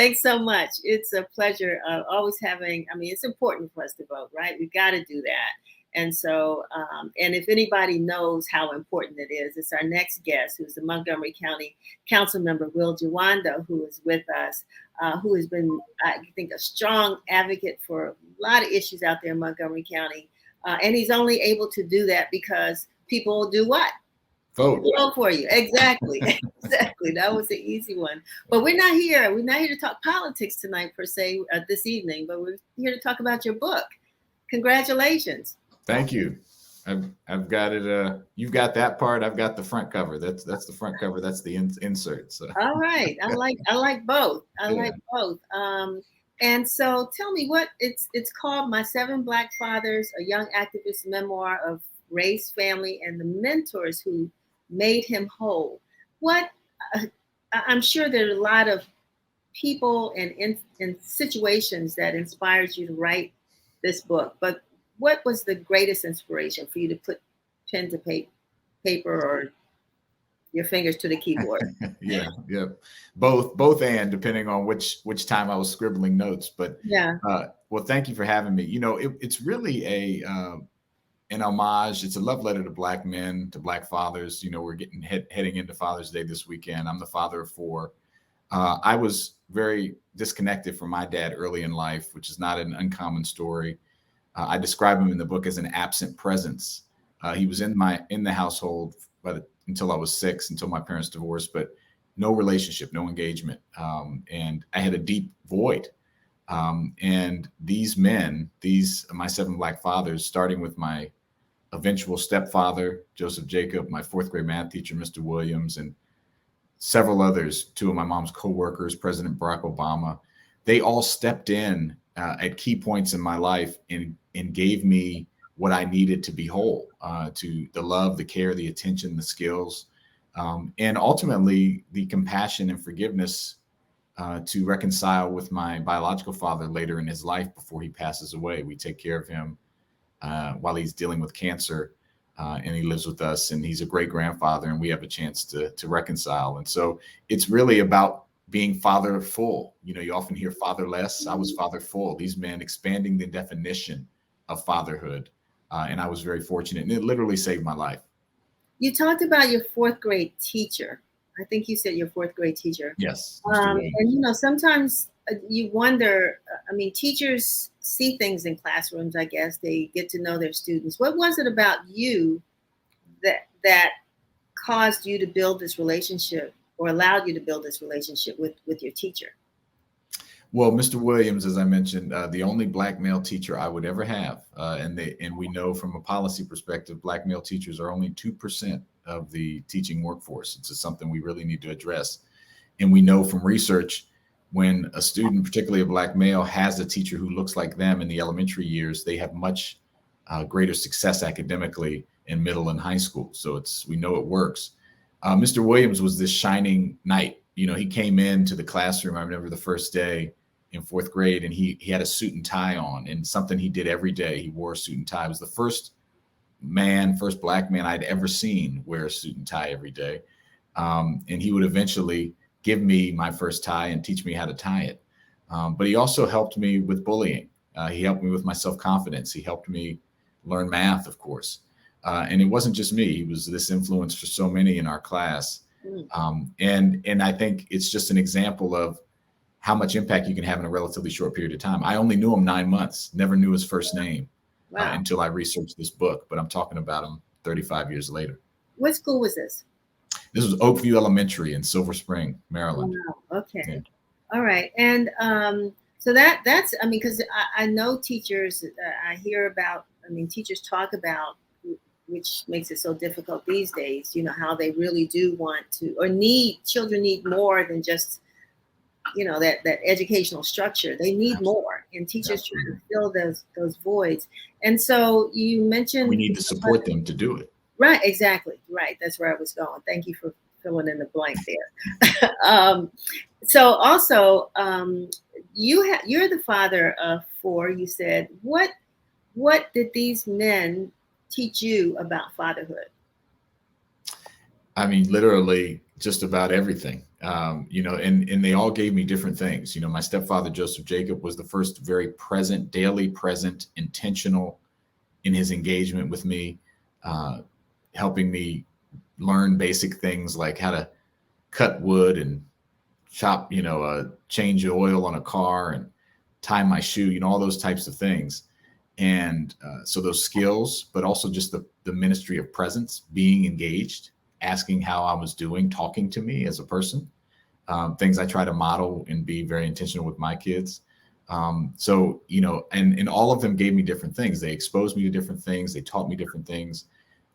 Thanks so much. It's a pleasure always having, I mean, it's important for us to vote, right? We got to do that. And so, and if anybody knows how important it is, it's our next guest, who's the Montgomery County Councilmember, Will Jawando, who is with us, who has been, I think, a strong advocate for a lot of issues out there in Montgomery County. And he's only able to do that because people do what? Vote for you. Exactly. Exactly. That was the easy one. But we're not here. We're not here to talk politics tonight, per se, this evening, but we're here to talk about your book. Congratulations. Thank you. I've got it. You've got that part. I've got the front cover. That's the front cover. That's the insert. So. All right. I like both. I like both. And so tell me what it's called, My 7 Black Fathers, a Young Activist Memoir of Race, Family, and the Mentors Who Made Him Whole. What I'm sure there are a lot of people and in situations that inspired you to write this book, but what was the greatest inspiration for you to put pen to paper or your fingers to the keyboard? Yeah. Both and depending on which time I was scribbling notes. But well, thank you for having me. You know, it's really an homage. It's a love letter to Black men, to Black fathers. You know, we're heading into Father's Day this weekend. I'm the father of 4. I was very disconnected from my dad early in life, which is not an uncommon story. I describe him in the book as an absent presence. He was in the household until I was 6, until my parents divorced, but no relationship, no engagement. And I had a deep void. And these men, my 7 Black fathers, starting with my eventual stepfather, Joseph Jacob, my 4th grade math teacher, Mr. Williams, and several others, 2 of my mom's co-workers, President Barack Obama, they all stepped in at key points in my life and gave me what I needed to be whole, to the love, the care, the attention, the skills, and ultimately the compassion and forgiveness to reconcile with my biological father later in his life before he passes away. We take care of him while he's dealing with cancer, and he lives with us, and he's a great grandfather, and we have a chance to reconcile. And so it's really about being fatherful. You know, you often hear fatherless. I was fatherful. These men expanding the definition of fatherhood. And I was very fortunate, and it literally saved my life. You talked about your 4th grade teacher. I think you said your 4th grade teacher. Yes. And, you know, sometimes you wonder, I mean, teachers see things in classrooms, I guess. They get to know their students. What was it about you that caused you to build this relationship or allowed you to build this relationship with your teacher? Well, Mr. Williams, as I mentioned, the only Black male teacher I would ever have. And we know from a policy perspective, Black male teachers are only 2% of the teaching workforce. It's just something we really need to address. And we know from research, when a student, particularly a Black male, has a teacher who looks like them in the elementary years, they have much greater success academically in middle and high school. So we know it works. Mr. Williams was this shining knight. You know, he came into the classroom, I remember the first day in 4th grade, and he had a suit and tie on, and something he did every day. He wore a suit and tie. It was the first Black man I'd ever seen wear a suit and tie every day. And he would eventually give me my first tie and teach me how to tie it. But he also helped me with bullying. He helped me with my self-confidence. He helped me learn math, of course. And it wasn't just me. He was this influence for so many in our class. And I think it's just an example of how much impact you can have in a relatively short period of time. I only knew him 9 months, never knew his first name until I researched this book, but I'm talking about him 35 years later. What school was this? This was Oakview Elementary in Silver Spring, Maryland. Wow. Okay. Yeah. All right. And so that's, I mean, because I know teachers, I hear about, I mean, teachers talk about, which makes it so difficult these days, you know, how they really do want to, or children need more than just, you know, that educational structure. They need more, and teachers try to fill those voids. And so you mentioned, we need to support them to do it. Right, exactly. Right. That's where I was going. Thank you for filling in the blank there. So also, you're the father of 4, you said. What did these men teach you about fatherhood? I mean, literally just about everything. You know, and they all gave me different things. You know, my stepfather, Joseph Jacob, was the first very present, daily present, intentional in his engagement with me, helping me learn basic things like how to cut wood and chop, you know, change the oil on a car and tie my shoe, you know, all those types of things. And so those skills, but also just the ministry of presence, being engaged, asking how I was doing, talking to me as a person, things I try to model and be very intentional with my kids. So, you know, and all of them gave me different things. They exposed me to different things. They taught me different things.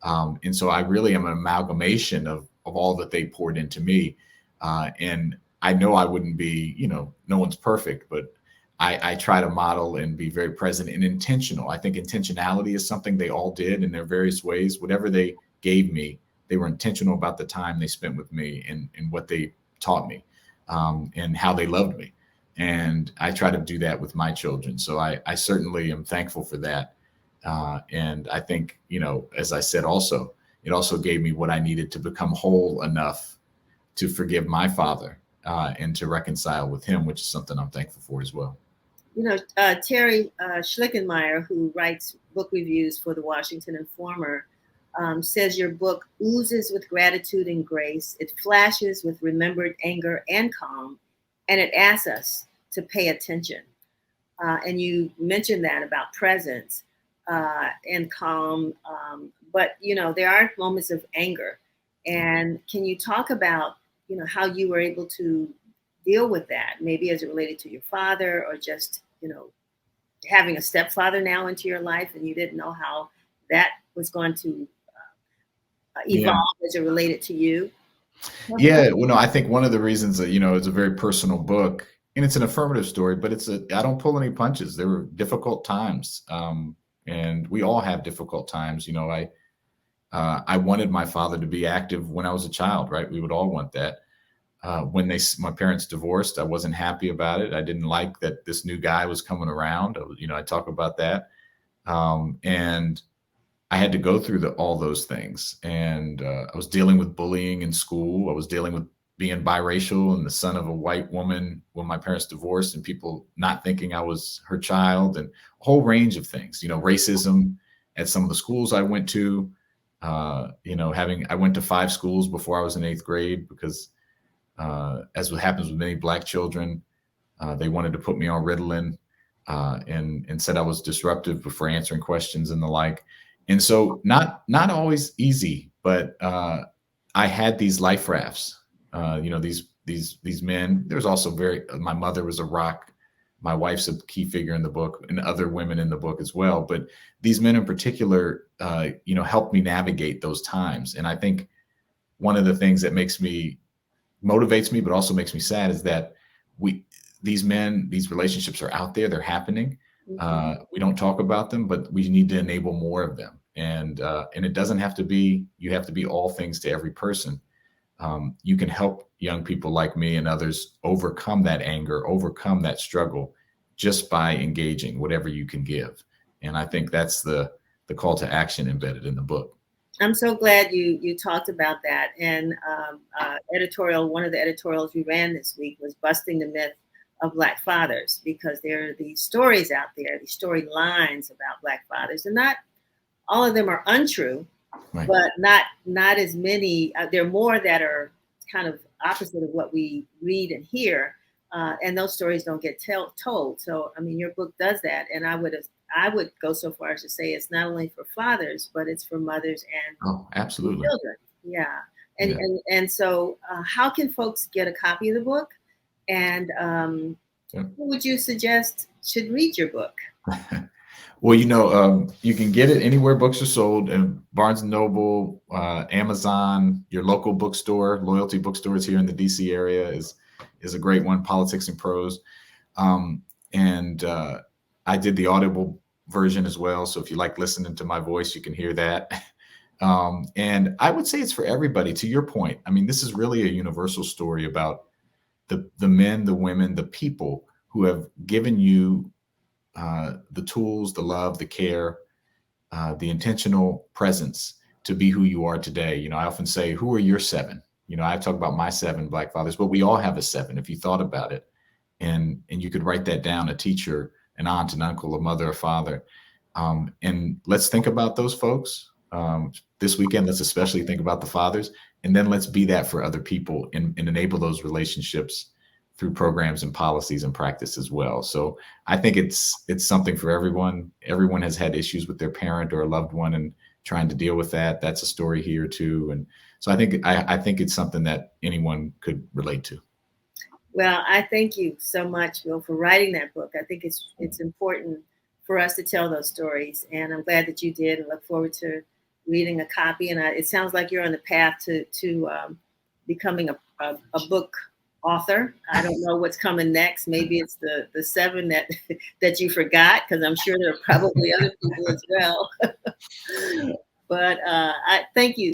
And so I really am an amalgamation of all that they poured into me. And I know I wouldn't be, you know, no one's perfect, but I try to model and be very present and intentional. I think intentionality is something they all did in their various ways. Whatever they gave me, they were intentional about the time they spent with me and what they taught me, and how they loved me. And I try to do that with my children. So I certainly am thankful for that. And I think, you know, as I said, also, it also gave me what I needed to become whole enough to forgive my father, and to reconcile with him, which is something I'm thankful for as well. You know, Terry Schlickenmeyer, who writes book reviews for the Washington Informer, says your book oozes with gratitude and grace. It flashes with remembered anger and calm, and it asks us to pay attention. And you mentioned that about presence and calm. But, you know, there are moments of anger. And can you talk about, you know, how you were able to deal with that, maybe as it related to your father, or just, you know, having a stepfather now into your life and you didn't know how that was going to evolve as it related to you? Yeah, well, no, I think one of the reasons that, you know, it's a very personal book and it's an affirmative story, but I don't pull any punches. There were difficult times. And we all have difficult times. You know, I wanted my father to be active when I was a child, right? We would all want that. When my parents divorced, I wasn't happy about it. I didn't like that this new guy was coming around. You know, I talk about that. And I had to go through all those things. And I was dealing with bullying in school. I was dealing with being biracial and the son of a white woman when my parents divorced, and people not thinking I was her child, and a whole range of things, you know, racism at some of the schools I went to. You know, I went to 5 schools before I was in 8th grade because, as what happens with many Black children, they wanted to put me on Ritalin, and said I was disruptive before answering questions and the like. And so not always easy, but I had these life rafts. You know, these men. There's also my mother was a rock. My wife's a key figure in the book, and other women in the book as well. But these men in particular, you know, helped me navigate those times. And I think one of the things that motivates me, but also makes me sad, is that these relationships are out there, they're happening. We don't talk about them, but we need to enable more of them. And it doesn't have to be, you have to be all things to every person. You can help young people like me and others overcome that anger, overcome that struggle, just by engaging whatever you can give. And I think that's the call to action embedded in the book. I'm so glad you talked about that. And one of the editorials we ran this week was busting the myth of Black fathers, because there are these stories out there, these storylines about Black fathers, and not all of them are untrue, right, but not as many. There are more that are kind of opposite of what we read and hear, and those stories don't get told. So, I mean, your book does that, and I would go so far as to say it's not only for fathers, but it's for mothers and absolutely children. Yeah, and so how can folks get a copy of the book? And who would you suggest should read your book? Well, you know, you can get it anywhere books are sold, and Barnes & Noble, Amazon, your local bookstore. Loyalty Bookstores here in the DC area is a great one, Politics and Prose. And I did the Audible version as well. So if you like listening to my voice, you can hear that. And I would say it's for everybody. To your point, I mean, this is really a universal story about the men, the women, the people who have given you the tools, the love, the care, the intentional presence to be who you are today. You know, I often say, who are your 7? You know, I talk about my 7 Black fathers, but we all have a 7 if you thought about it. And you could write that down: a teacher, an aunt, an uncle, a mother, a father. And let's think about those folks. This weekend, let's especially think about the fathers, and then let's be that for other people, and enable those relationships through programs and policies and practice as well. So I think it's something for everyone. Everyone has had issues with their parent or a loved one and trying to deal with that. That's a story here too. And so I think it's something that anyone could relate to. Well, I thank you so much, Will, for writing that book. I think it's important for us to tell those stories, and I'm glad that you did, and look forward to reading a copy. And it sounds like you're on the path to becoming a book author. I don't know what's coming next. Maybe it's the 7 that you forgot, because I'm sure there are probably other people as well. But I thank you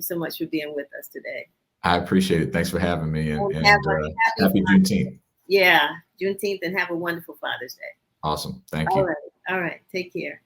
so much for being with us today. I appreciate it. Thanks for having me, and happy Juneteenth. Yeah, Juneteenth, and have a wonderful Father's Day. Awesome. Thank you. All right. Take care.